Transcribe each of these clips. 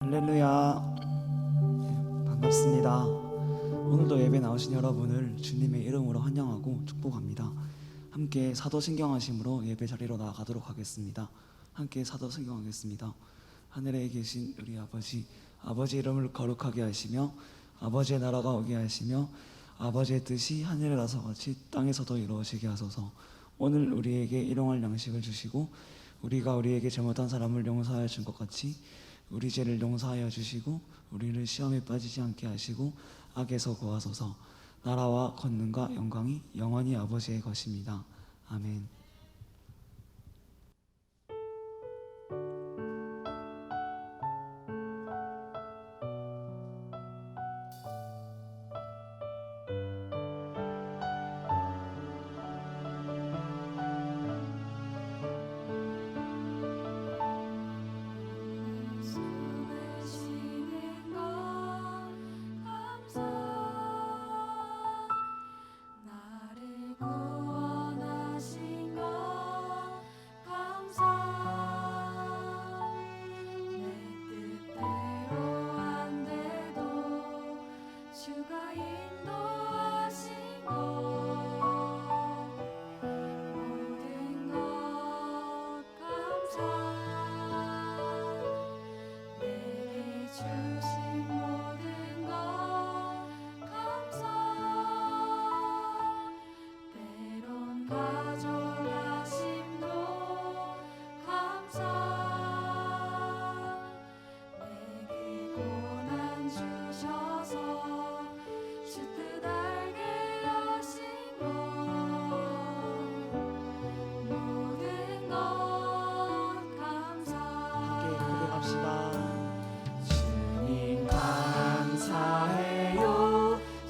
할렐루야. 반갑습니다. 오늘도 예배 나오신 여러분을 주님의 이름으로 환영하고 축복합니다. 함께 사도신경하심으로 예배 자리로 나아가도록 하겠습니다. 함께 사도신경하겠습니다. 하늘에 계신 우리 아버지, 아버지 이름을 거룩하게 하시며 아버지의 나라가 오게 하시며 아버지의 뜻이 하늘에서 같이 땅에서도 이루어지게 하소서. 오늘 우리에게 일용할 양식을 주시고 우리가 우리에게 잘못한 사람을 용서하여 준 것 같이 우리 죄를 용서하여 주시고 우리를 시험에 빠지지 않게 하시고 악에서 구하소서. 나라와 권능과 영광이 영원히 아버지의 것입니다. 아멘.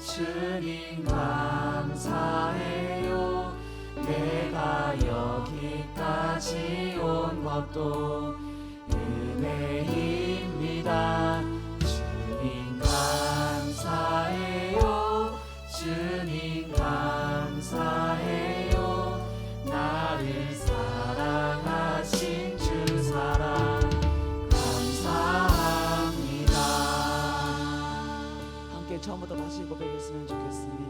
주님 감사해요. 내가 여기까지 온 것도 은혜입니다. 주님 감사해요. 주님 감사해요. 나를 사랑하신 주 사랑 감사합니다. 함께 처음부터 다시 고백했으면 좋겠습니다.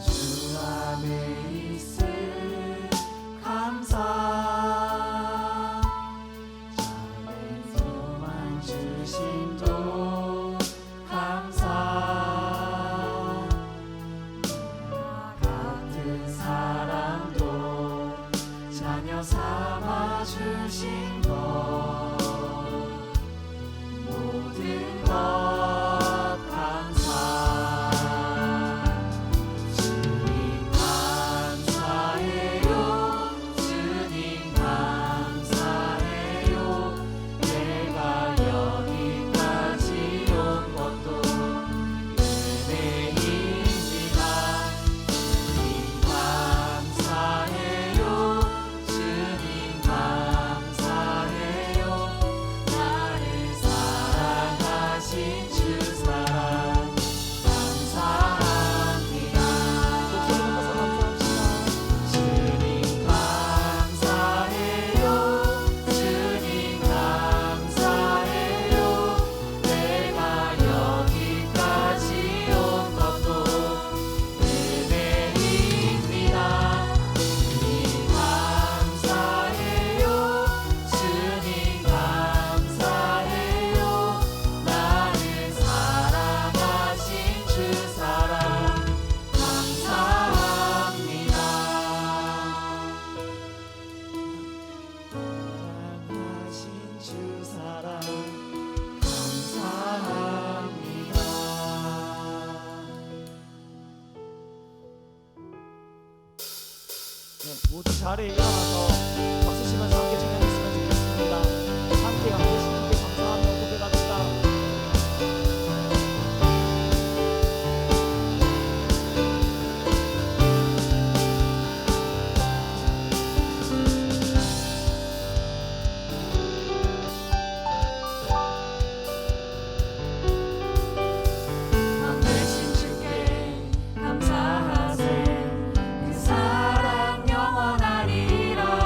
주 안에 있을 감사, 자네만 주심도 감사, 나 같은 사람도 자녀 삼아 주신 것 모든 것 감사. 주님 감사해요. 주님 감사해요. 내가 여기까지 온 것도 은혜입니다. 주님 감사해요. 주님 감사해요. 나를 사랑하신 주 사랑 감사합니다. 목소리 높여서 감사합시다. 주님 감사해요. 주님 감사해요. 내가 여기까지 온 것도 은혜입니다. 주님 감사해요. 주님 감사해요. 나를 사랑하신 주 사랑 감사합니다. 사랑하신 주 사랑 감사합니다. 모두 자리에 일어나서 박수 치면서 함께 찬양했으면 좋겠습니다. 함께 주님께 감사하며 고백합시다. 맘 되신 주께 감사하세. 그 사랑 영원하리라.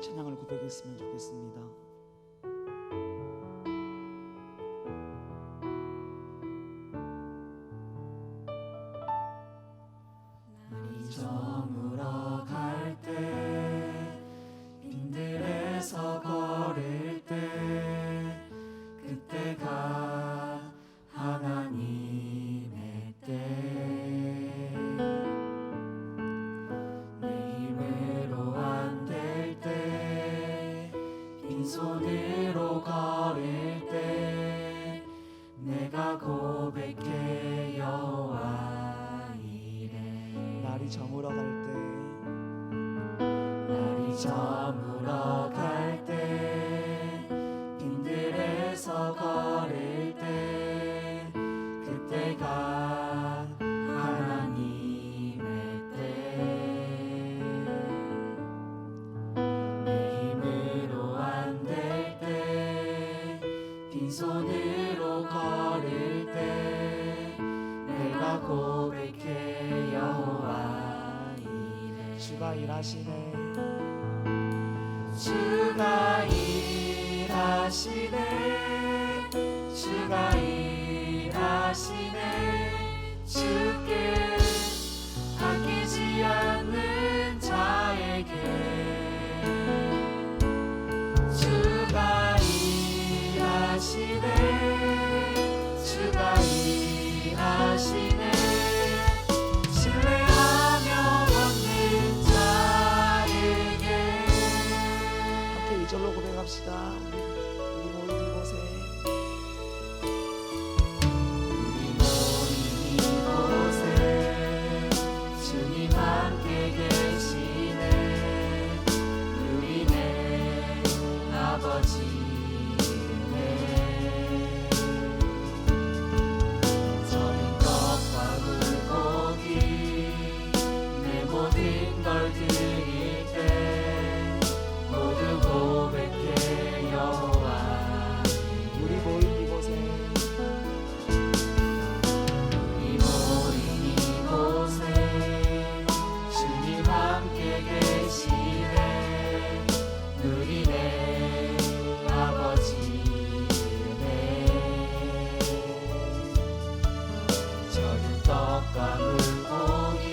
찬양을 고백했으면 좋겠습니다. 날이 저물어 갈 때 빈들에서 걸을 때 그때가 하나님의 때 내 힘으로 안 될 때 빈손으로 걸을 때 내가 고백해 여호와 이래 날이 저물어 갈 때 날이 저물어 갈 때 빈들에서 걸을 때 그때가 하나님의 때 내 힘으로 안 될 때 빈손으로 걸을 때 내가 고백해 여호와 이래 주가 일하시네 주가 일하시네 주가 일하시네 주께 아끼지 않는 자에게 주가 일하시네 주가 일하시네 신뢰하며 얻는 자에게 함께 2절로 고백합시다. 우리 모인 이곳에 우리 모인 이곳에 주님 함께 계시네 우리네 아버지네 저린 떡과 물고기 내 모든 걸 드릴 때 모두 고백해 여호와 우리 모인 이곳에 우리 모인 이곳에 주님 함께 계시네 누리네 아버지네 저는 떡과 물고기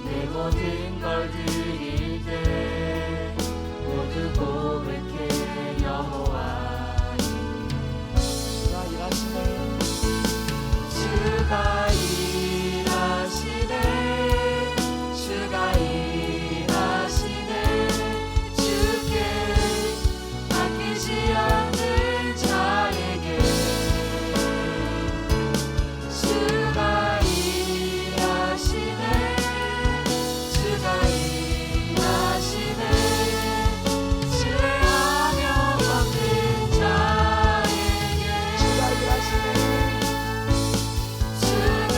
내 모든 걸 드릴 때 모두 고백해 여호와 주가 일하시네 주가 일하시네 주가 일하시네 주께 아끼지 않는 자에게 주가 일하시네 주가 일하시네 신뢰하며 얻는 자에게 주가 일하시네 주가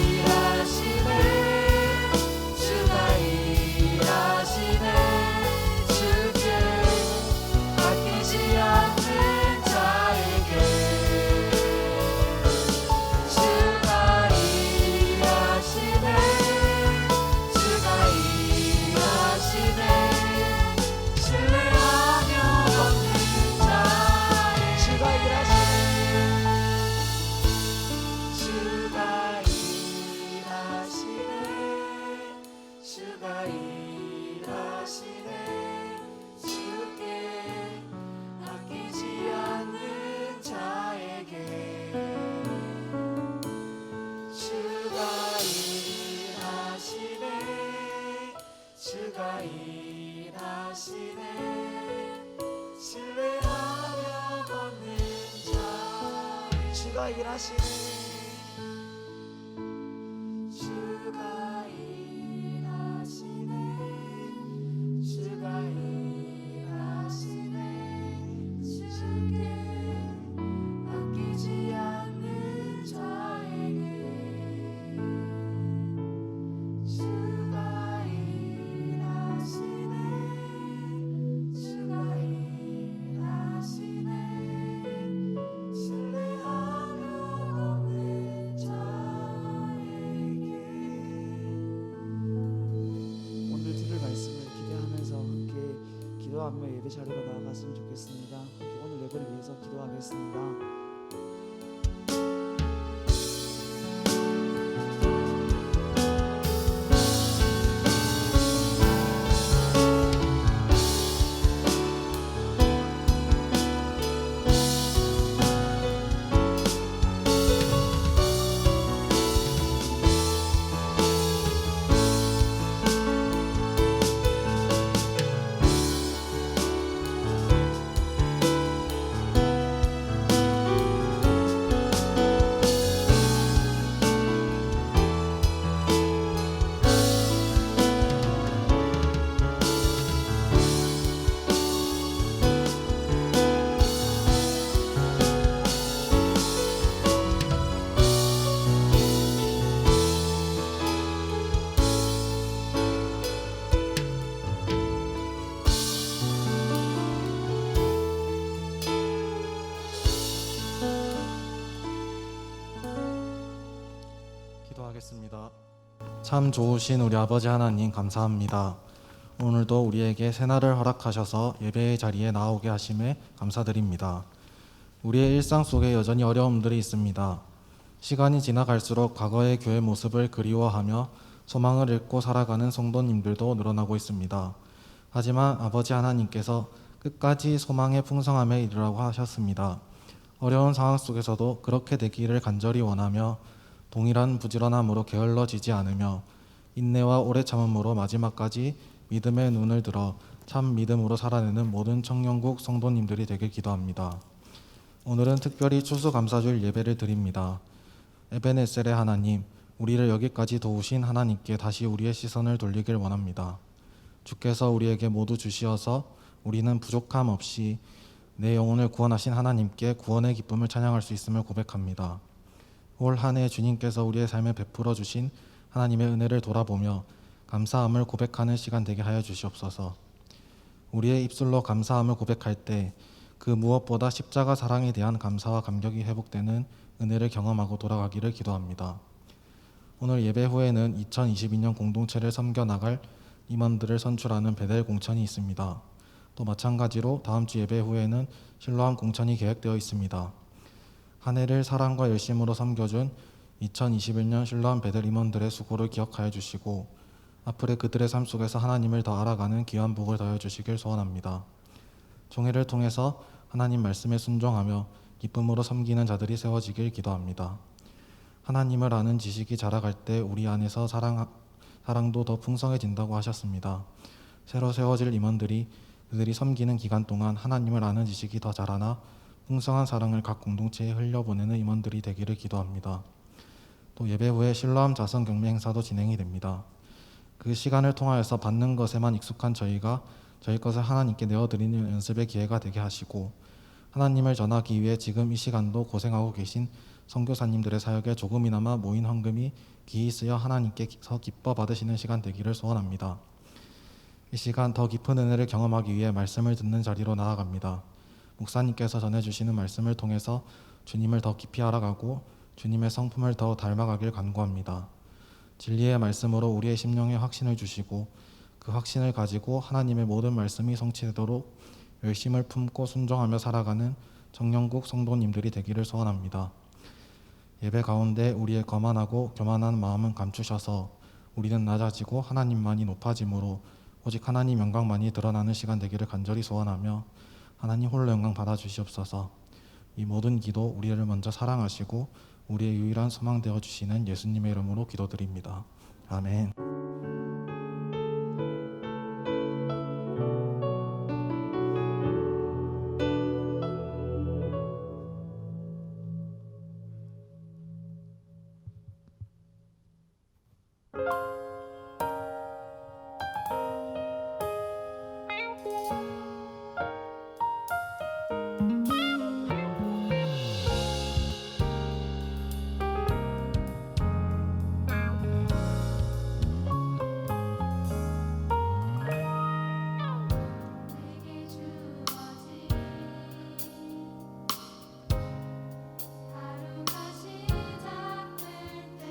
일하시네 주가 일하시네 주께 아끼지 않는 자에게 주가 일하시네 주가 일하시네 신뢰하며 얻는 자에게 주가 일하시네 주가 일하시네 주가 일하시네 주께 아끼지 않는 자에게 주가 일하시네 주가 일하시네 신뢰하며 얻는 자에게 주가 일하시네 주가 일하시네 주가 일하시네 주께 아끼지 않는 자에게 주가 일하시네 주가 일하시네 신뢰하며 얻는 예배 자리로 나아갔으면 좋겠습니다. 함께 오늘 예배를 위해서 기도하겠습니다. 기도하겠습니다. 참 좋으신 우리 아버지 하나님 감사합니다. 오늘도 우리에게 새날을 허락하셔서 예배의 자리에 나오게 하심에 감사드립니다. 우리의 일상 속에 여전히 어려움들이 있습니다. 시간이 지나갈수록 과거의 교회 모습을 그리워하며 소망을 잃고 살아가는 성도님들도 늘어나고 있습니다. 하지만 아버지 하나님께서 끝까지 소망의 풍성함에 이르라고 하셨습니다. 어려운 상황 속에서도 그렇게 되기를 간절히 원하며 동일한 부지런함으로 게을러지지 않으며 인내와 오래 참음으로 마지막까지 믿음의 눈을 들어 참 믿음으로 살아내는 모든 청년국 성도님들이 되길 기도합니다. 오늘은 특별히 추수감사주일 예배를 드립니다. 에베네셀의 하나님, 우리를 여기까지 도우신 하나님께 다시 우리의 시선을 돌리길 원합니다. 주께서 우리에게 모두 주시어서 우리는 부족함 없이 내 영혼을 구원하신 하나님께 구원의 기쁨을 찬양할 수 있음을 고백합니다. 올 한 해 주님께서 우리의 삶에 베풀어 주신 하나님의 은혜를 돌아보며 감사함을 고백하는 시간 되게 하여 주시옵소서. 우리의 입술로 감사함을 고백할 때 그 무엇보다 십자가 사랑에 대한 감사와 감격이 회복되는 은혜를 경험하고 돌아가기를 기도합니다. 오늘 예배 후에는 2022년 공동체를 섬겨나갈 임원들을 선출하는 베델 공천이 있습니다. 또 마찬가지로 다음 주 예배 후에는 실로암 공천이 계획되어 있습니다. 한 해를 사랑과 열심으로 섬겨준 2021년 실로암 베델 임원들의 수고를 기억하여 주시고 앞으로 그들의 삶 속에서 하나님을 더 알아가는 귀한 복을 더해 주시길 소원합니다. 종회를 통해서 하나님 말씀에 순종하며 기쁨으로 섬기는 자들이 세워지길 기도합니다. 하나님을 아는 지식이 자라갈 때 우리 안에서 사랑도 더 풍성해진다고 하셨습니다. 새로 세워질 임원들이 그들이 섬기는 기간 동안 하나님을 아는 지식이 더 자라나 풍성한 사랑을 각 공동체에 흘려보내는 임원들이 되기를 기도합니다. 또 예배 후에 실로암 자선 경매 행사도 진행이 됩니다. 그 시간을 통하여서 받는 것에만 익숙한 저희가 저희 것을 하나님께 내어드리는 연습의 기회가 되게 하시고 하나님을 전하기 위해 지금 이 시간도 고생하고 계신 선교사님들의 사역에 조금이나마 모인 헌금이 기히 쓰여 하나님께서 기뻐 받으시는 시간 되기를 소원합니다. 이 시간 더 깊은 은혜를 경험하기 위해 말씀을 듣는 자리로 나아갑니다. 목사님께서 전해주시는 말씀을 통해서 주님을 더 깊이 알아가고 주님의 성품을 더 닮아가길 간구합니다. 진리의 말씀으로 우리의 심령에 확신을 주시고 그 확신을 가지고 하나님의 모든 말씀이 성취되도록 열심을 품고 순종하며 살아가는 청년국 성도님들이 되기를 소원합니다. 예배 가운데 우리의 거만하고 교만한 마음은 감추셔서 우리는 낮아지고 하나님만이 높아짐으로 오직 하나님 영광만이 드러나는 시간 되기를 간절히 소원하며 하나님 홀로 영광 받아주시옵소서. 이 모든 기도 우리를 먼저 사랑하시고 우리의 유일한 소망 되어 주시는 예수님의 이름으로 기도드립니다. 아멘. 내게 주어진 하루가 시작될 때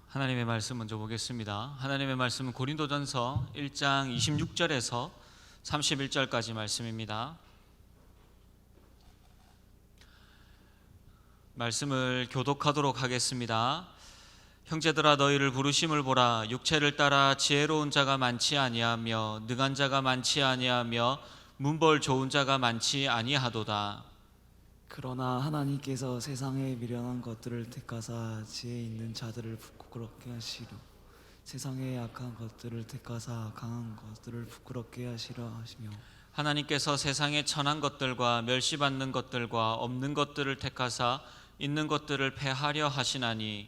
하나님의 말씀 먼저 보겠습니다. 하나님의 말씀은 고린도전서 1장 26절에서 31절까지 말씀입니다. 말씀을 교독하도록 하겠습니다. 형제들아, 너희를 부르심을 보라. 육체를 따라 지혜로운 자가 많지 아니하며 능한 자가 많지 아니하며 문벌 좋은 자가 많지 아니하도다. 그러나 하나님께서 세상에 미련한 것들을 택하사 지혜 있는 자들을 부끄럽게 하시려 세상에 약한 것들을 택하사 강한 것들을 부끄럽게 하시려 하시며 하나님께서 세상에 천한 것들과 멸시받는 것들과 없는 것들을 택하사 있는 것들을 패하려 하시나니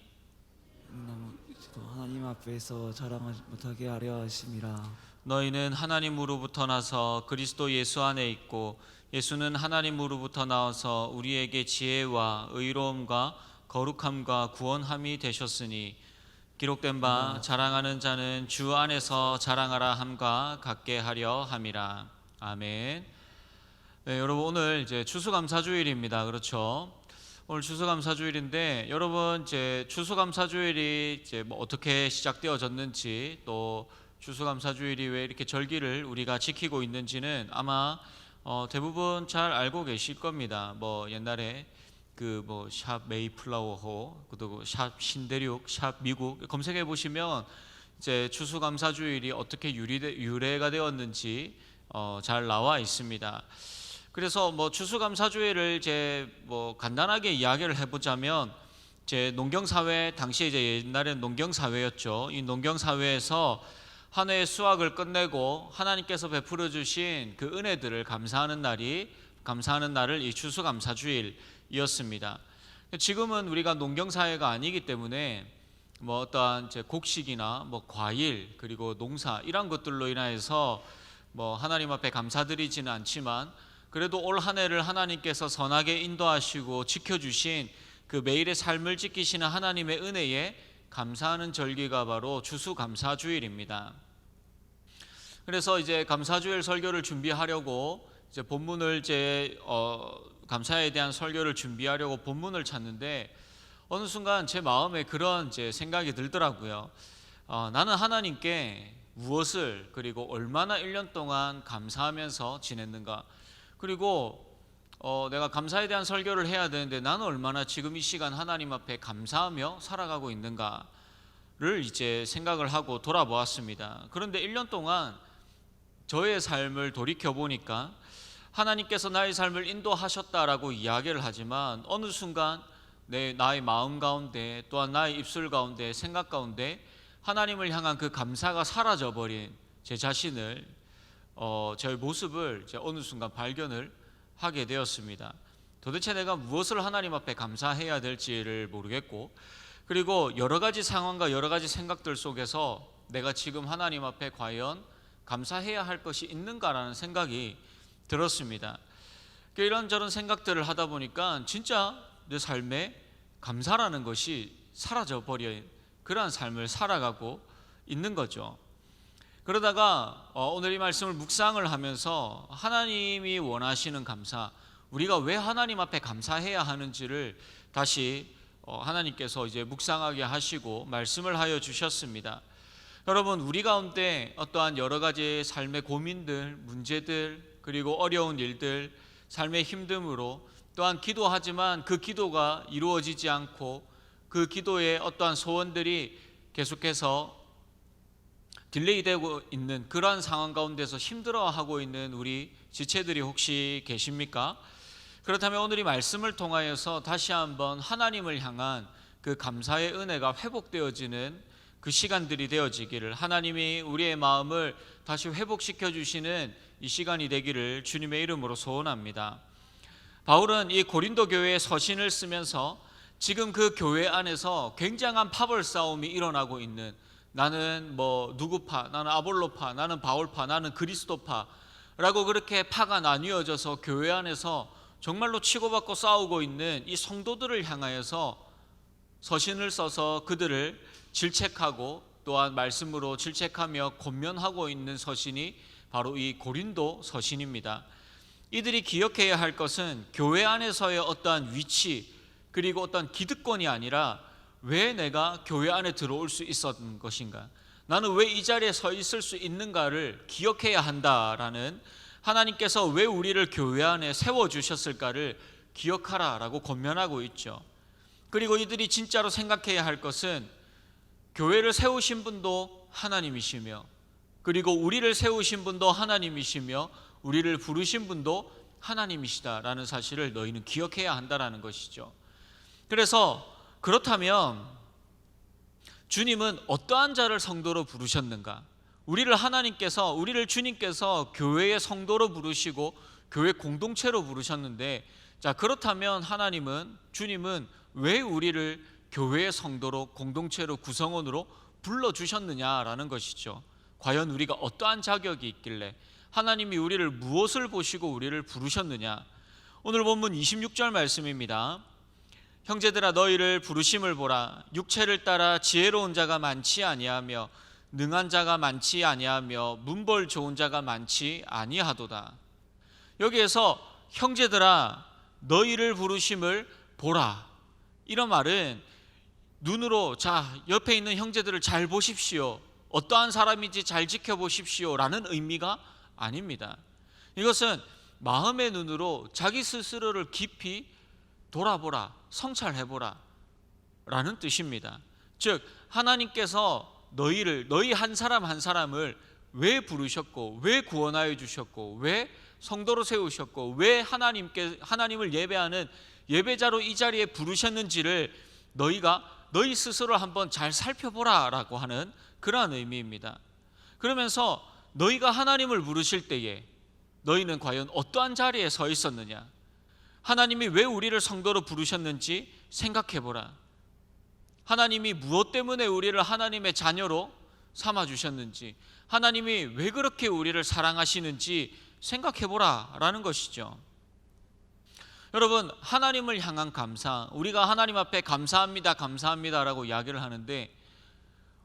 나머지도 하나님 앞에서 자랑하지 못하게 하려 하심이라. 너희는 하나님으로부터 나서 그리스도 예수 안에 있고 예수는 하나님으로부터 나와서 우리에게 지혜와 의로움과 거룩함과 구원함이 되셨으니 기록된 바 자랑하는 자는 주 안에서 자랑하라 함과 같게 하려 함이라. 아멘. 네, 여러분 오늘 이제 추수감사주일입니다. 그렇죠? 오늘 추수감사주일인데 여러분 이제 추수감사주일이 이제 뭐 어떻게 시작되어졌는지 또 추수감사주일이 왜 이렇게 절기를 우리가 지키고 있는지는 아마 대부분 잘 알고 계실 겁니다. 뭐 옛날에 그 뭐 샵 메이플라워호 그리고 샵 신대륙, 샵 미국 검색해 보시면 이제 추수감사주일이 어떻게 유래가 되었는지 잘 나와 있습니다. 그래서 뭐 추수감사주일을 이제 뭐 간단하게 이야기를 해보자면 이제 농경사회 당시에 이제 옛날에는 농경사회였죠. 이 농경사회에서 한 해의 수확을 끝내고 하나님께서 베풀어 주신 그 은혜들을 감사하는 날을 이 추수감사주일이었습니다. 지금은 우리가 농경사회가 아니기 때문에 뭐 어떠한 이제 곡식이나 뭐 과일 그리고 농사 이런 것들로 인하여서 뭐 하나님 앞에 감사드리지는 않지만 그래도 올 한 해를 하나님께서 선하게 인도하시고 지켜주신 그 매일의 삶을 지키시는 하나님의 은혜에 감사하는 절기가 바로 추수감사주일입니다. 그래서 이제 감사주일 설교를 준비하려고 이제 본문을 이제 감사에 대한 설교를 준비하려고 본문을 찾는데 어느 순간 제 마음에 그런 이제 생각이 들더라고요. 나는 하나님께 무엇을 그리고 얼마나 1년 동안 감사하면서 지냈는가. 그리고 내가 감사에 대한 설교를 해야 되는데 나는 얼마나 지금 이 시간 하나님 앞에 감사하며 살아가고 있는가를 이제 생각을 하고 돌아보았습니다. 그런데 1년 동안 저의 삶을 돌이켜 보니까 하나님께서 나의 삶을 인도하셨다라고 이야기를 하지만 어느 순간 나의 마음 가운데 또한 나의 입술 가운데 생각 가운데 하나님을 향한 그 감사가 사라져버린 제 자신을 저의 모습을 이제 어느 순간 발견을 하게 되었습니다. 도대체 내가 무엇을 하나님 앞에 감사해야 될지를 모르겠고 그리고 여러 가지 상황과 여러 가지 생각들 속에서 내가 지금 하나님 앞에 과연 감사해야 할 것이 있는가라는 생각이 들었습니다. 이런저런 생각들을 하다 보니까 진짜 내 삶에 감사라는 것이 사라져버린 그러한 삶을 살아가고 있는 거죠. 그러다가 오늘 이 말씀을 묵상을 하면서 하나님이 원하시는 감사, 우리가 왜 하나님 앞에 감사해야 하는지를 다시 하나님께서 이제 묵상하게 하시고 말씀을 하여 주셨습니다. 여러분, 우리 가운데 어떠한 여러 가지 삶의 고민들, 문제들, 그리고 어려운 일들, 삶의 힘듦으로 또한 기도하지만 그 기도가 이루어지지 않고 그 기도의 어떠한 소원들이 계속해서 딜레이되고 있는 그러한 상황 가운데서 힘들어하고 있는 우리 지체들이 혹시 계십니까? 그렇다면 오늘 이 말씀을 통하여서 다시 한번 하나님을 향한 그 감사의 은혜가 회복되어지는 그 시간들이 되어지기를, 하나님이 우리의 마음을 다시 회복시켜 주시는 이 시간이 되기를 주님의 이름으로 소원합니다. 바울은 이 고린도 교회의 서신을 쓰면서 지금 그 교회 안에서 굉장한 파벌 싸움이 일어나고 있는, 나는 뭐 누구파, 나는 아볼로파, 나는 바울파, 나는 그리스도파 라고 그렇게 파가 나뉘어져서 교회 안에서 정말로 치고받고 싸우고 있는 이 성도들을 향하여서 서신을 써서 그들을 질책하고 또한 말씀으로 질책하며 권면하고 있는 서신이 바로 이 고린도 서신입니다. 이들이 기억해야 할 것은 교회 안에서의 어떠한 위치 그리고 어떤 기득권이 아니라 왜 내가 교회 안에 들어올 수 있었던 것인가? 나는 왜 이 자리에 서 있을 수 있는가를 기억해야 한다라는, 하나님께서 왜 우리를 교회 안에 세워주셨을까를 기억하라라고 권면하고 있죠. 그리고 이들이 진짜로 생각해야 할 것은 교회를 세우신 분도 하나님이시며, 그리고 우리를 세우신 분도 하나님이시며, 우리를 부르신 분도 하나님이시다라는 사실을 너희는 기억해야 한다라는 것이죠. 그래서 그렇다면 주님은 어떠한 자를 성도로 부르셨는가? 우리를 주님께서 교회의 성도로 부르시고 교회 공동체로 부르셨는데, 자, 그렇다면 주님은 왜 우리를 교회의 성도로, 공동체로, 구성원으로 불러주셨느냐라는 것이죠. 과연 우리가 어떠한 자격이 있길래, 하나님이 우리를 무엇을 보시고 우리를 부르셨느냐? 오늘 본문 26절 말씀입니다. 형제들아, 너희를 부르심을 보라. 육체를 따라 지혜로운 자가 많지 아니하며 능한 자가 많지 아니하며 문벌 좋은 자가 많지 아니하도다. 여기에서 형제들아, 너희를 부르심을 보라, 이런 말은 눈으로, 자, 옆에 있는 형제들을 잘 보십시오, 어떠한 사람인지 잘 지켜보십시오 라는 의미가 아닙니다. 이것은 마음의 눈으로 자기 스스로를 깊이 돌아보라, 성찰해보라 라는 뜻입니다. 즉, 하나님께서 너희 한 사람 한 사람을 왜 부르셨고, 왜 구원하여 주셨고, 왜 성도로 세우셨고, 왜 하나님을 예배하는 예배자로 이 자리에 부르셨는지를 너희 스스로 한번 잘 살펴보라 라고 하는 그러한 의미입니다. 그러면서 너희가 하나님을 부르실 때에 너희는 과연 어떠한 자리에 서 있었느냐? 하나님이 왜 우리를 성도로 부르셨는지 생각해보라. 하나님이 무엇 때문에 우리를 하나님의 자녀로 삼아주셨는지, 하나님이 왜 그렇게 우리를 사랑하시는지 생각해보라 라는 것이죠. 여러분, 하나님을 향한 감사, 우리가 하나님 앞에 감사합니다, 감사합니다라고 이야기를 하는데,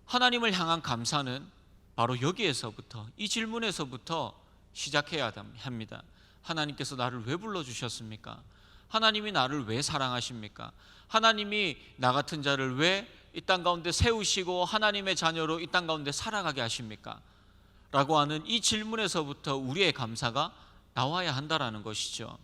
하나님을 향한 감사는 바로 여기에서부터, 이 질문에서부터 시작해야 합니다. 하나님께서 나를 왜 불러주셨습니까? 하나님이 나를 왜 사랑하십니까? 하나님이 나 같은 자를 왜 이 땅 가운데 세우시고 하나님의 자녀로 이 땅 가운데 살아가게 하십니까? 라고 하는 이 질문에서부터 우리의 감사가 나와야 한다라는 것이죠.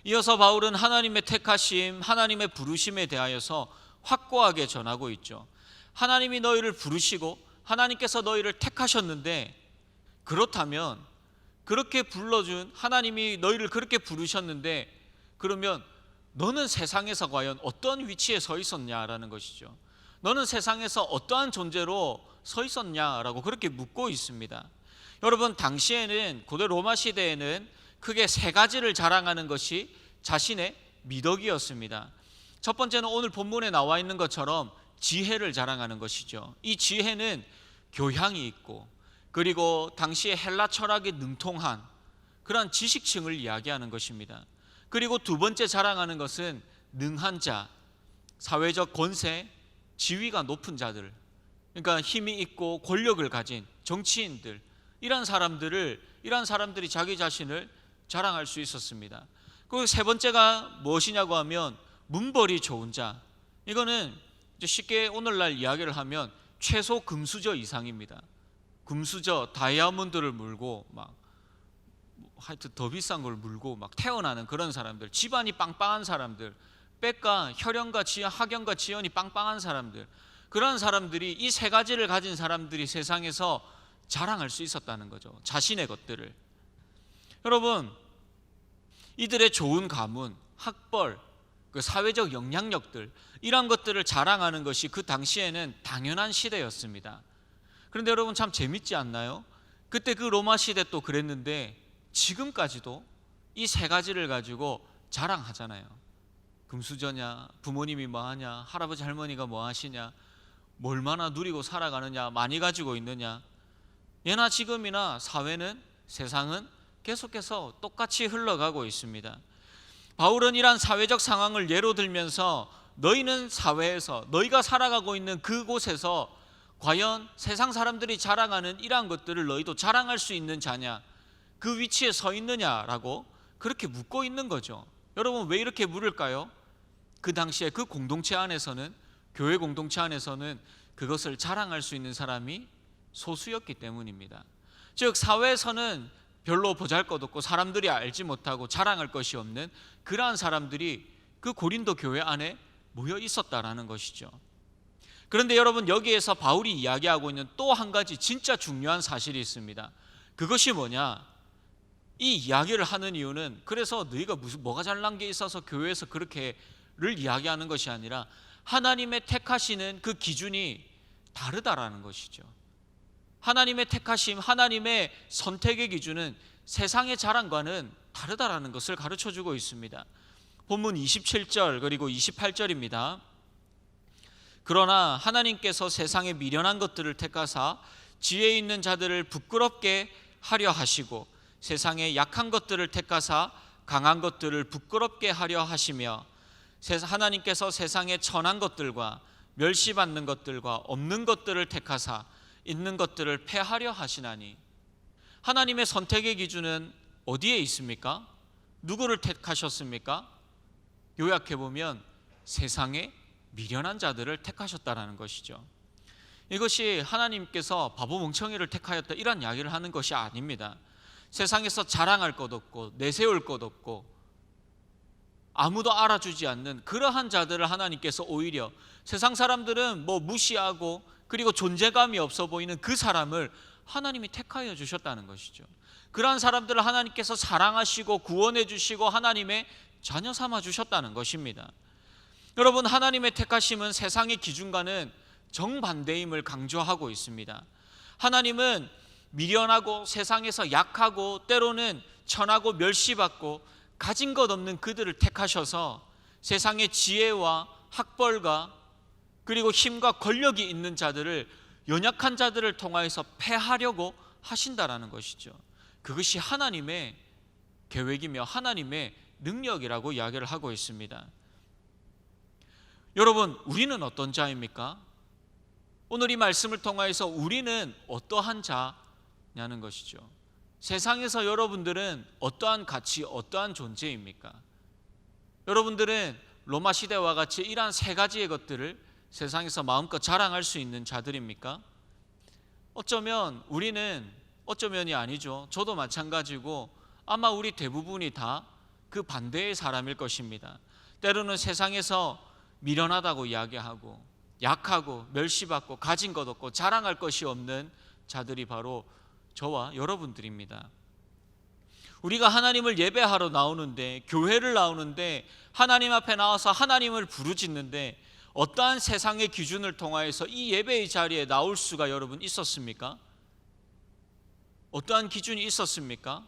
이어서 바울은 하나님의 택하심, 하나님의 부르심에 대하여서 확고하게 전하고 있죠. 하나님이 너희를 부르시고 하나님께서 너희를 택하셨는데, 그렇다면 그렇게 불러준 하나님이 너희를 그렇게 부르셨는데, 그러면 너는 세상에서 과연 어떤 위치에 서 있었냐라는 것이죠. 너는 세상에서 어떠한 존재로 서 있었냐라고 그렇게 묻고 있습니다. 여러분, 당시에는, 고대 로마 시대에는 크게 세 가지를 자랑하는 것이 자신의 미덕이었습니다. 첫 번째는 오늘 본문에 나와 있는 것처럼 지혜를 자랑하는 것이죠. 이 지혜는 교양이 있고, 그리고 당시의 헬라 철학에 능통한 그러한 지식층을 이야기하는 것입니다. 그리고 두 번째 자랑하는 것은 능한 자, 사회적 권세, 지위가 높은 자들, 그러니까 힘이 있고 권력을 가진 정치인들, 이런 사람들이 자기 자신을 자랑할 수 있었습니다. 그리고 세 번째가 무엇이냐고 하면 문벌이 좋은 자. 이거는 쉽게 오늘날 이야기를 하면 최소 금수저 이상입니다. 금수저, 다이아몬드를 물고 막 하여튼 더 비싼 걸 물고 막 태어나는 그런 사람들, 집안이 빵빵한 사람들, 백과 혈연과 학연과 지연이 빵빵한 사람들, 그런 사람들이, 이 세 가지를 가진 사람들이 세상에서 자랑할 수 있었다는 거죠. 자신의 것들을. 여러분, 이들의 좋은 가문, 학벌, 그 사회적 영향력들, 이런 것들을 자랑하는 것이 그 당시에는 당연한 시대였습니다. 그런데 여러분, 참 재밌지 않나요? 그때 그 로마 시대 또 그랬는데 지금까지도 이 세 가지를 가지고 자랑하잖아요. 금수저냐, 부모님이 뭐하냐, 할아버지 할머니가 뭐 하시냐, 뭐 얼마나 누리고 살아가느냐, 많이 가지고 있느냐. 예나 지금이나 사회는, 세상은 계속해서 똑같이 흘러가고 있습니다. 바울은 이러한 사회적 상황을 예로 들면서 너희는 사회에서, 너희가 살아가고 있는 그곳에서 과연 세상 사람들이 자랑하는 이러한 것들을 너희도 자랑할 수 있는 자냐, 그 위치에 서 있느냐라고 그렇게 묻고 있는 거죠. 여러분, 왜 이렇게 물을까요? 그 당시에 그 공동체 안에서는, 교회 공동체 안에서는 그것을 자랑할 수 있는 사람이 소수였기 때문입니다. 즉 사회에서는 별로 보잘것없고 사람들이 알지 못하고 자랑할 것이 없는 그러한 사람들이 그 고린도 교회 안에 모여 있었다라는 것이죠. 그런데 여러분, 여기에서 바울이 이야기하고 있는 또 한 가지 진짜 중요한 사실이 있습니다. 그것이 뭐냐? 이 이야기를 하는 이유는 그래서 너희가 뭐가 잘난 게 있어서 교회에서 그렇게를 이야기하는 것이 아니라 하나님의 택하시는 그 기준이 다르다라는 것이죠. 하나님의 택하심, 하나님의 선택의 기준은 세상의 자랑과는 다르다라는 것을 가르쳐주고 있습니다. 본문 27절 그리고 28절입니다. 그러나 하나님께서 세상에 미련한 것들을 택하사 지혜 있는 자들을 부끄럽게 하려 하시고 세상에 약한 것들을 택하사 강한 것들을 부끄럽게 하려 하시며 하나님께서 세상에 천한 것들과 멸시받는 것들과 없는 것들을 택하사 있는 것들을 패하려 하시나니. 하나님의 선택의 기준은 어디에 있습니까? 누구를 택하셨습니까? 요약해 보면 세상에 미련한 자들을 택하셨다라는 것이죠. 이것이 하나님께서 바보 멍청이를 택하였다 이런 이야기를 하는 것이 아닙니다. 세상에서 자랑할 것 없고 내세울 것 없고 아무도 알아주지 않는 그러한 자들을 하나님께서 오히려, 세상 사람들은 무시하고 그리고 존재감이 없어 보이는 그 사람을 하나님이 택하여 주셨다는 것이죠. 그러한 사람들을 하나님께서 사랑하시고 구원해 주시고 하나님의 자녀 삼아 주셨다는 것입니다. 여러분, 하나님의 택하심은 세상의 기준과는 정반대임을 강조하고 있습니다. 하나님은 미련하고 세상에서 약하고 때로는 천하고 멸시받고 가진 것 없는 그들을 택하셔서 세상의 지혜와 학벌과 그리고 힘과 권력이 있는 자들을, 연약한 자들을 통하여서 패하려고 하신다라는 것이죠. 그것이 하나님의 계획이며 하나님의 능력이라고 이야기를 하고 있습니다. 여러분, 우리는 어떤 자입니까? 오늘 이 말씀을 통하여서 우리는 어떠한 자냐는 것이죠. 세상에서 여러분들은 어떠한 가치, 어떠한 존재입니까? 여러분들은 로마 시대와 같이 이러한 세 가지의 것들을 세상에서 마음껏 자랑할 수 있는 자들입니까? 어쩌면 우리는, 어쩌면이 아니죠. 저도 마찬가지고 아마 우리 대부분이 다 그 반대의 사람일 것입니다. 때로는 세상에서 미련하다고 이야기하고 약하고 멸시받고 가진 것 없고 자랑할 것이 없는 자들이 바로 저와 여러분들입니다. 우리가 하나님을 예배하러 나오는데, 교회를 나오는데, 하나님 앞에 나와서 하나님을 부르짖는데 어떠한 세상의 기준을 통하여서 이 예배의 자리에 나올 수가 여러분 있었습니까? 어떠한 기준이 있었습니까?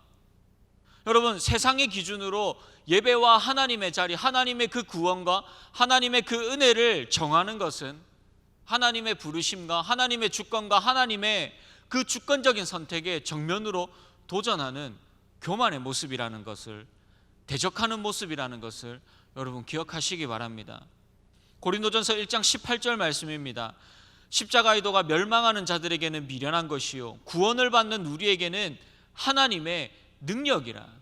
여러분, 세상의 기준으로 예배와 하나님의 자리, 하나님의 그 구원과 하나님의 그 은혜를 정하는 것은 하나님의 부르심과 하나님의 주권과 하나님의 그 주권적인 선택에 정면으로 도전하는 교만의 모습이라는 것을, 대적하는 모습이라는 것을 여러분 기억하시기 바랍니다. 고린도전서 1장 18절 말씀입니다. 십자가의 도가 멸망하는 자들에게는 미련한 것이요 구원을 받는 우리에게는 하나님의 능력이라.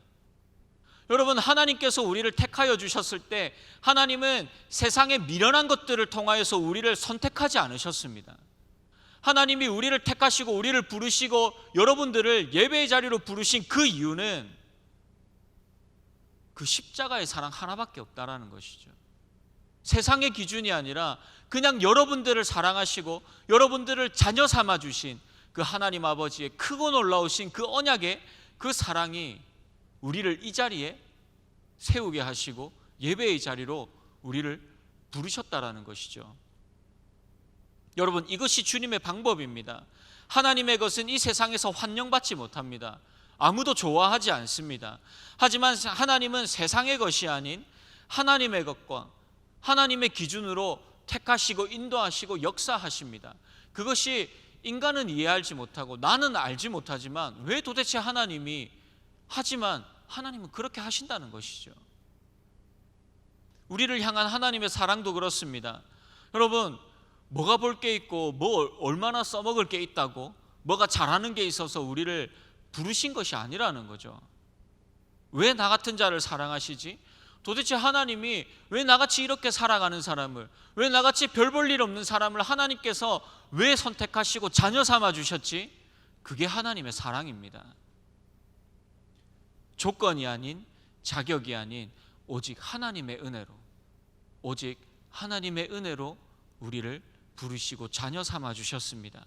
여러분, 하나님께서 우리를 택하여 주셨을 때 하나님은 세상의 미련한 것들을 통하여서 우리를 선택하지 않으셨습니다. 하나님이 우리를 택하시고 우리를 부르시고 여러분들을 예배의 자리로 부르신 그 이유는 그 십자가의 사랑 하나밖에 없다라는 것이죠. 세상의 기준이 아니라 그냥 여러분들을 사랑하시고 여러분들을 자녀 삼아 주신 그 하나님 아버지의 크고 놀라우신 그 언약의 그 사랑이 우리를 이 자리에 세우게 하시고 예배의 자리로 우리를 부르셨다라는 것이죠. 여러분, 이것이 주님의 방법입니다. 하나님의 것은 이 세상에서 환영받지 못합니다. 아무도 좋아하지 않습니다. 하지만 하나님은 세상의 것이 아닌 하나님의 것과 하나님의 기준으로 택하시고 인도하시고 역사하십니다. 그것이 인간은 이해하지 못하고 나는 알지 못하지만 왜 도대체 하나님이, 하지만 하나님은 그렇게 하신다는 것이죠. 우리를 향한 하나님의 사랑도 그렇습니다. 여러분, 뭐가 볼 게 있고 뭐 얼마나 써먹을 게 있다고 뭐가 잘하는 게 있어서 우리를 부르신 것이 아니라는 거죠. 왜 나 같은 자를 사랑하시지? 도대체 하나님이 왜 나같이 이렇게 살아가는 사람을, 왜 나같이 별 볼 일 없는 사람을 하나님께서 왜 선택하시고 자녀 삼아 주셨지? 그게 하나님의 사랑입니다. 조건이 아닌, 자격이 아닌 오직 하나님의 은혜로, 오직 하나님의 은혜로 우리를 부르시고 자녀 삼아 주셨습니다.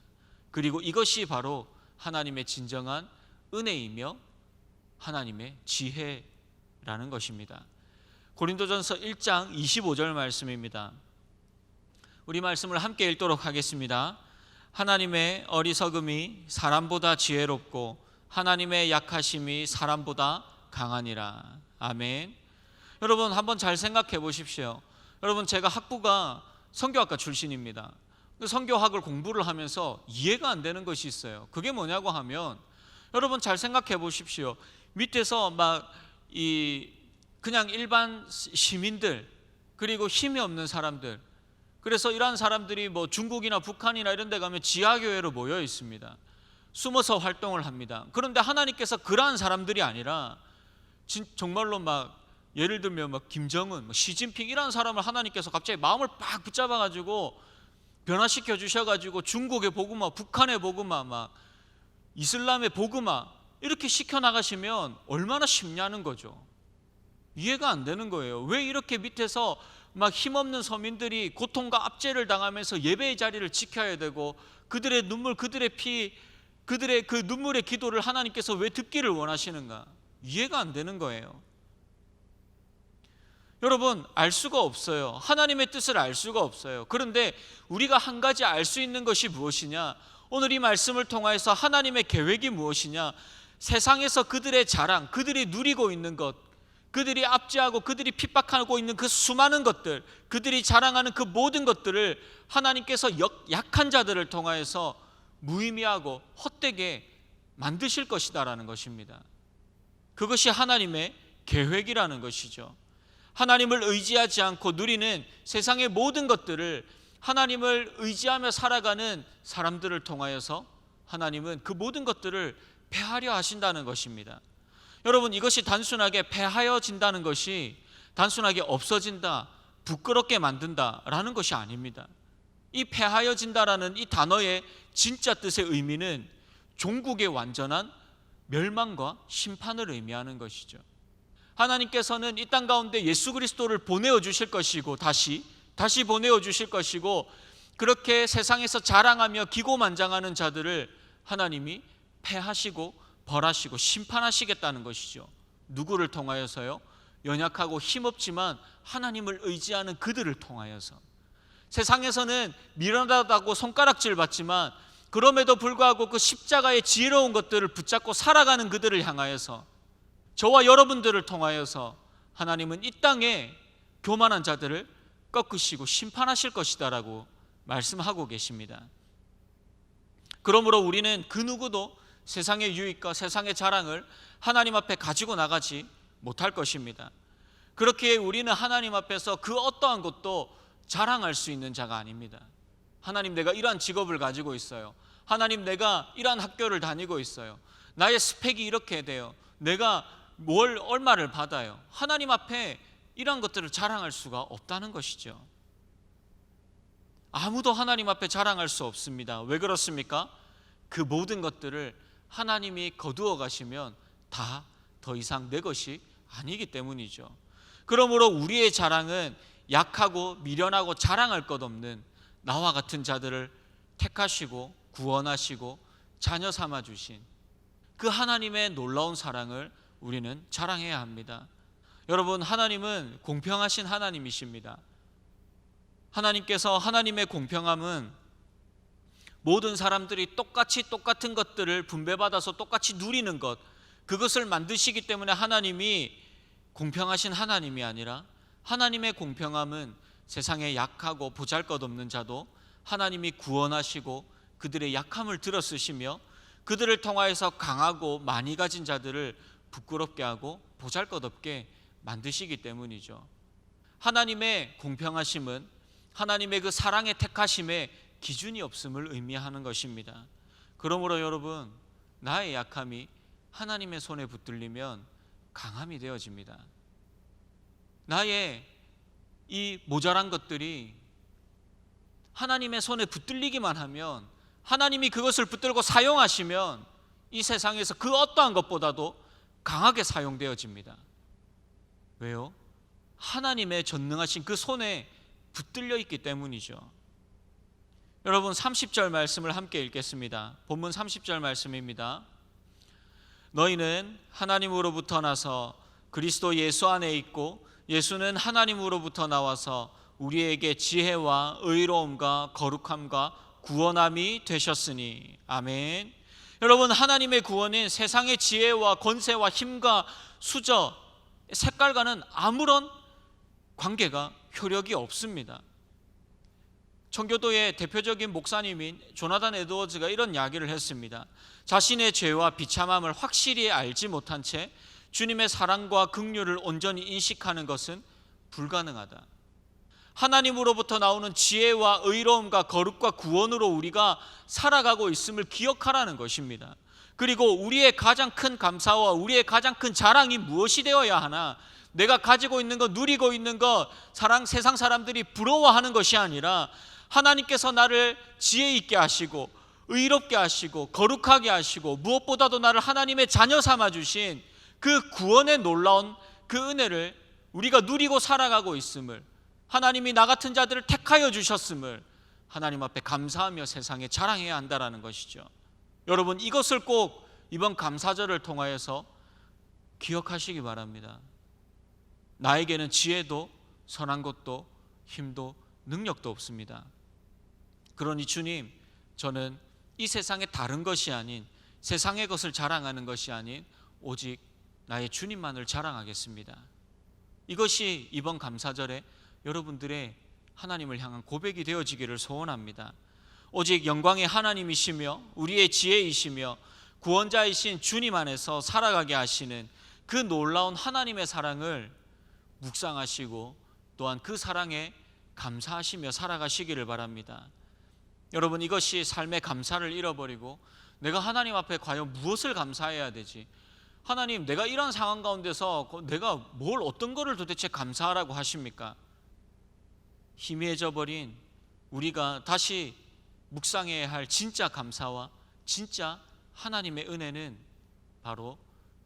그리고 이것이 바로 하나님의 진정한 은혜이며 하나님의 지혜라는 것입니다. 고린도전서 1장 25절 말씀입니다. 우리 말씀을 함께 읽도록 하겠습니다. 하나님의 어리석음이 사람보다 지혜롭고 하나님의 약하심이 사람보다 강하니라. 아멘. 여러분 한번 잘 생각해 보십시오. 여러분 제가 학부가 선교학과 출신입니다. 선교학을 공부를 하면서 이해가 안 되는 것이 있어요. 그게 뭐냐고 하면 여러분 잘 생각해 보십시오. 밑에서 막 그냥 일반 시민들 그리고 힘이 없는 사람들, 그래서 이러한 사람들이 뭐 중국이나 북한이나 이런 데 가면 지하교회로 모여 있습니다. 숨어서 활동을 합니다. 그런데 하나님께서 그러한 사람들이 아니라 정말로 막 예를 들면 막 김정은, 시진핑 이런 사람을 하나님께서 갑자기 마음을 팍 붙잡아 가지고 변화시켜 주셔 가지고 중국의 복음화, 북한의 복음화, 막 이슬람의 복음화 이렇게 시켜 나가시면 얼마나 쉽냐는 거죠. 이해가 안 되는 거예요. 왜 이렇게 밑에서 막 힘없는 서민들이 고통과 압제를 당하면서 예배의 자리를 지켜야 되고 그들의 눈물, 그들의 피, 그들의 그 눈물의 기도를 하나님께서 왜 듣기를 원하시는가? 이해가 안 되는 거예요. 여러분 알 수가 없어요. 하나님의 뜻을 알 수가 없어요. 그런데 우리가 한 가지 알 수 있는 것이 무엇이냐? 오늘 이 말씀을 통하여서 하나님의 계획이 무엇이냐? 세상에서 그들의 자랑, 그들이 누리고 있는 것, 그들이 압제하고 그들이 핍박하고 있는 그 수많은 것들, 그들이 자랑하는 그 모든 것들을 하나님께서 약한 자들을 통하여서 무의미하고 헛되게 만드실 것이다라는 것입니다. 그것이 하나님의 계획이라는 것이죠. 하나님을 의지하지 않고 누리는 세상의 모든 것들을 하나님을 의지하며 살아가는 사람들을 통하여서 하나님은 그 모든 것들을 패하려 하신다는 것입니다. 여러분 이것이 단순하게 패하여진다는 것이 단순하게 없어진다, 부끄럽게 만든다라는 것이 아닙니다. 이 패하여진다라는 이 단어의 진짜 뜻의 의미는 종국의 완전한 멸망과 심판을 의미하는 것이죠. 하나님께서는 이 땅 가운데 예수 그리스도를 보내어 주실 것이고 다시 보내어 주실 것이고 그렇게 세상에서 자랑하며 기고만장하는 자들을 하나님이 패하시고 벌하시고 심판하시겠다는 것이죠. 누구를 통하여서요? 연약하고 힘없지만 하나님을 의지하는 그들을 통하여서. 세상에서는 미련하다고 손가락질 받지만 그럼에도 불구하고 그 십자가의 지혜로운 것들을 붙잡고 살아가는 그들을 향하여서, 저와 여러분들을 통하여서 하나님은 이 땅에 교만한 자들을 꺾으시고 심판하실 것이다라고 말씀하고 계십니다. 그러므로 우리는 그 누구도 세상의 유익과 세상의 자랑을 하나님 앞에 가지고 나가지 못할 것입니다. 그렇기에 우리는 하나님 앞에서 그 어떠한 것도 자랑할 수 있는 자가 아닙니다. 하나님, 내가 이러한 직업을 가지고 있어요. 하나님, 내가 이러한 학교를 다니고 있어요. 나의 스펙이 이렇게 돼요. 내가 얼마를 받아요. 하나님 앞에 이러한 것들을 자랑할 수가 없다는 것이죠. 아무도 하나님 앞에 자랑할 수 없습니다. 왜 그렇습니까? 그 모든 것들을 하나님이 거두어 가시면 다 더 이상 내 것이 아니기 때문이죠. 그러므로 우리의 자랑은 약하고 미련하고 자랑할 것 없는 나와 같은 자들을 택하시고 구원하시고 자녀 삼아 주신 그 하나님의 놀라운 사랑을 우리는 자랑해야 합니다. 여러분, 하나님은 공평하신 하나님이십니다. 하나님께서 하나님의 공평함은 모든 사람들이 똑같은 것들을 분배받아서 똑같이 누리는 것, 그것을 만드시기 때문에 하나님이 공평하신 하나님이 아니라, 하나님의 공평함은 세상에 약하고 보잘것없는 자도 하나님이 구원하시고 그들의 약함을 들어쓰시며 그들을 통하여서 강하고 많이 가진 자들을 부끄럽게 하고 보잘것없게 만드시기 때문이죠. 하나님의 공평하심은 하나님의 그 사랑의 택하심에 기준이 없음을 의미하는 것입니다. 그러므로 여러분, 나의 약함이 하나님의 손에 붙들리면 강함이 되어집니다. 나의 이 모자란 것들이 하나님의 손에 붙들리기만 하면, 하나님이 그것을 붙들고 사용하시면 이 세상에서 그 어떠한 것보다도 강하게 사용되어집니다. 왜요? 하나님의 전능하신 그 손에 붙들려 있기 때문이죠. 여러분, 30절 말씀을 함께 읽겠습니다. 본문 30절 말씀입니다. 너희는 하나님으로부터 나서 그리스도 예수 안에 있고 예수는 하나님으로부터 나와서 우리에게 지혜와 의로움과 거룩함과 구원함이 되셨으니. 아멘. 여러분, 하나님의 구원은 세상의 지혜와 권세와 힘과 수저, 색깔과는 아무런 관계가 효력이 없습니다. 청교도의 대표적인 목사님인 조나단 에드워즈가 이런 이야기를 했습니다. 자신의 죄와 비참함을 확실히 알지 못한 채 주님의 사랑과 긍휼을 온전히 인식하는 것은 불가능하다. 하나님으로부터 나오는 지혜와 의로움과 거룩과 구원으로 우리가 살아가고 있음을 기억하라는 것입니다. 그리고 우리의 가장 큰 감사와 우리의 가장 큰 자랑이 무엇이 되어야 하나? 내가 가지고 있는 것, 누리고 있는 것, 세상 사람들이 부러워하는 것이 아니라 하나님께서 나를 지혜 있게 하시고 의롭게 하시고 거룩하게 하시고 무엇보다도 나를 하나님의 자녀 삼아 주신 그 구원의 놀라운 그 은혜를 우리가 누리고 살아가고 있음을, 하나님이 나 같은 자들을 택하여 주셨음을 하나님 앞에 감사하며 세상에 자랑해야 한다라는 것이죠. 여러분, 이것을 꼭 이번 감사절을 통하여서 기억하시기 바랍니다. 나에게는 지혜도 선한 것도 힘도 능력도 없습니다. 그러니 주님, 저는 이 세상의 다른 것이 아닌, 세상의 것을 자랑하는 것이 아닌 오직 나의 주님만을 자랑하겠습니다. 이것이 이번 감사절에 여러분들의 하나님을 향한 고백이 되어지기를 소원합니다. 오직 영광의 하나님이시며 우리의 지혜이시며 구원자이신 주님 안에서 살아가게 하시는 그 놀라운 하나님의 사랑을 묵상하시고 또한 그 사랑에 감사하시며 살아가시기를 바랍니다. 여러분, 이것이 삶의 감사를 잃어버리고 내가 하나님 앞에 과연 무엇을 감사해야 되지? 하나님, 내가 이런 상황 가운데서 내가 뭘, 어떤 거를 도대체 감사하라고 하십니까? 희미해져 버린 우리가 다시 묵상해야 할 진짜 감사와 진짜 하나님의 은혜는 바로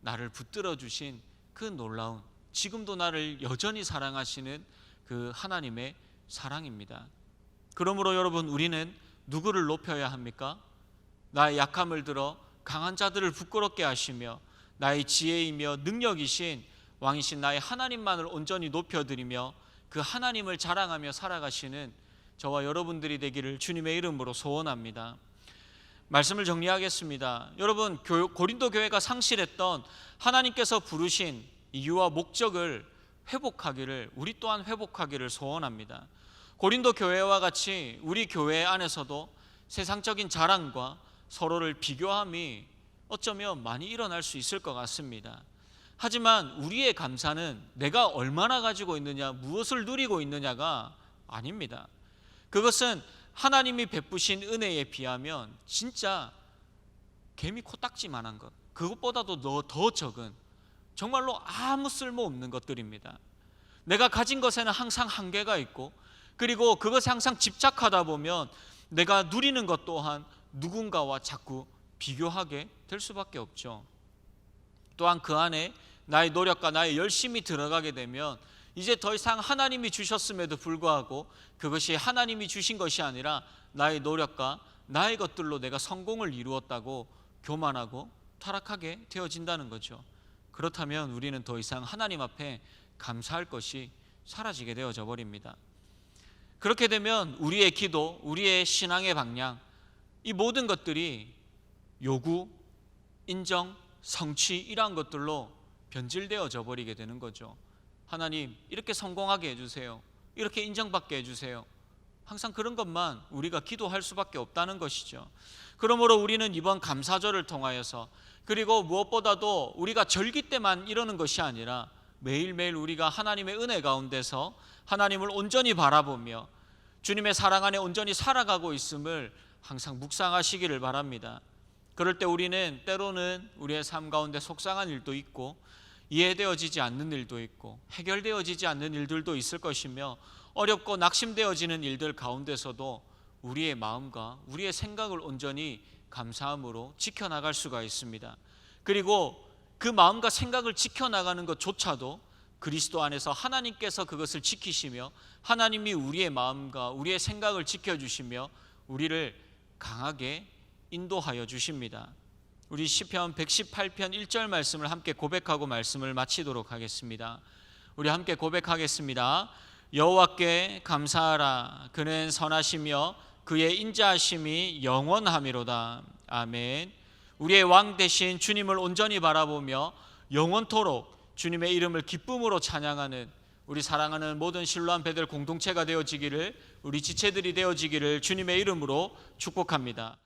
나를 붙들어 주신 그 놀라운, 지금도 나를 여전히 사랑하시는 그 하나님의 사랑입니다. 그러므로 여러분, 우리는 누구를 높여야 합니까? 나의 약함을 들어 강한 자들을 부끄럽게 하시며 나의 지혜이며 능력이신 왕이신 나의 하나님만을 온전히 높여드리며 그 하나님을 자랑하며 살아가시는 저와 여러분들이 되기를 주님의 이름으로 소원합니다. 말씀을 정리하겠습니다. 여러분, 고린도 교회가 상실했던 하나님께서 부르신 이유와 목적을 회복하기를, 우리 또한 회복하기를 소원합니다. 고린도 교회와 같이 우리 교회 안에서도 세상적인 자랑과 서로를 비교함이 어쩌면 많이 일어날 수 있을 것 같습니다. 하지만 우리의 감사는 내가 얼마나 가지고 있느냐, 무엇을 누리고 있느냐가 아닙니다. 그것은 하나님이 베푸신 은혜에 비하면 진짜 개미 코딱지만한 것, 그것보다도 더 적은, 정말로 아무 쓸모없는 것들입니다. 내가 가진 것에는 항상 한계가 있고, 그리고 그것에 항상 집착하다 보면 내가 누리는 것 또한 누군가와 자꾸 비교하게 될 수밖에 없죠. 또한 그 안에 나의 노력과 나의 열심이 들어가게 되면 이제 더 이상 하나님이 주셨음에도 불구하고 그것이 하나님이 주신 것이 아니라 나의 노력과 나의 것들로 내가 성공을 이루었다고 교만하고 타락하게 되어진다는 거죠. 그렇다면 우리는 더 이상 하나님 앞에 감사할 것이 사라지게 되어져 버립니다. 그렇게 되면 우리의 기도, 우리의 신앙의 방향, 이 모든 것들이 요구, 인정, 성취, 이러한 것들로 변질되어져 버리게 되는 거죠. 하나님, 이렇게 성공하게 해주세요, 이렇게 인정받게 해주세요, 항상 그런 것만 우리가 기도할 수밖에 없다는 것이죠. 그러므로 우리는 이번 감사절을 통하여서, 그리고 무엇보다도 우리가 절기 때만 이러는 것이 아니라 매일매일 우리가 하나님의 은혜 가운데서 하나님을 온전히 바라보며 주님의 사랑 안에 온전히 살아가고 있음을 항상 묵상하시기를 바랍니다. 그럴 때 우리는 때로는 우리의 삶 가운데 속상한 일도 있고 이해되어지지 않는 일도 있고 해결되어지지 않는 일들도 있을 것이며 어렵고 낙심되어지는 일들 가운데서도 우리의 마음과 우리의 생각을 온전히 감사함으로 지켜나갈 수가 있습니다. 그리고 그 마음과 생각을 지켜나가는 것조차도 그리스도 안에서 하나님께서 그것을 지키시며 하나님이 우리의 마음과 우리의 생각을 지켜주시며 우리를 강하게 인도하여 주십니다. 우리 시편 118편 1절 말씀을 함께 고백하고 말씀을 마치도록 하겠습니다. 우리 함께 고백하겠습니다. 여호와께 감사하라. 그는 선하시며 그의 인자하심이 영원하미로다. 아멘. 우리의 왕 되신 주님을 온전히 바라보며 영원토록 주님의 이름을 기쁨으로 찬양하는 우리 사랑하는 모든 신로한 베들 공동체가 되어지기를, 우리 지체들이 되어지기를 주님의 이름으로 축복합니다.